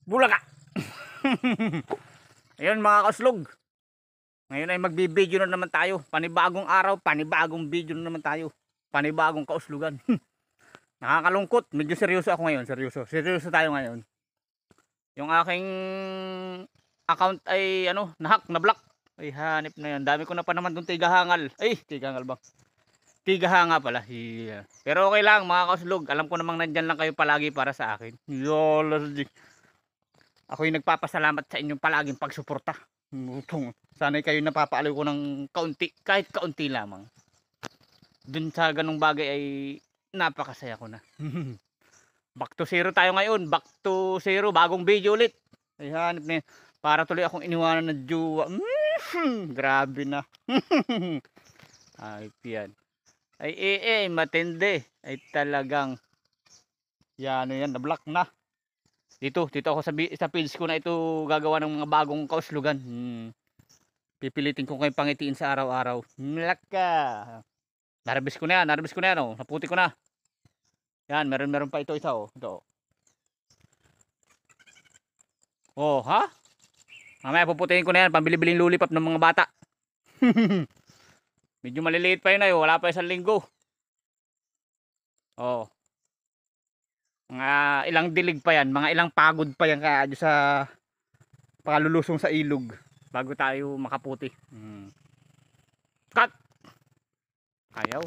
Bulaga. Ayun mga kauslog. Ngayon ay magbibideo na naman tayo. Panibagong araw, panibagong video na naman tayo. Panibagong kauslugan. Nakakalungkot. Medyo seryoso ako ngayon. Seryoso tayo ngayon. Yung aking account ay nahack, na-block. Ay hanip na yan. Dami ko na pa naman doon tigahangal. Ay, tigahangal ba? Tigahanga pala. Yeah. Pero okay lang mga kauslog. Alam ko namang nandyan lang kayo palagi para sa akin. Yola. Ako'y nagpapasalamat sa inyong palaging pagsuporta. Sana'y kayo napapaaliw ko ng kaunti, kahit kaunti lamang. Dun sa ganung bagay ay napakasaya ko na. Back to zero tayo ngayon. Back to zero, bagong video ulit. Ay hanip na yun. Para tuloy akong iniwanan ng jowa. Grabe na. Ay yan. Ay matindi. Ay talagang yan na-block na. Dito ako sa page ko na ito gagawa ng mga bagong kauslugan. Pipilitin ko kayo pangitiin sa araw-araw. Laka. Narabis ko na yan, oh. Naputi ko na. Yan, meron pa ito isa, oh. Ito. Oh, ha? Mamaya puputihin ko na yan, pambili-biling lollipop ng mga bata. Medyo maliliit pa yun ay, wala pa 1 linggo. Oh. Mga ilang dilig pa yan, mga ilang pagod pa yan kaya sa pakalulusong sa ilog bago tayo makaputi. Cut. Ayaw.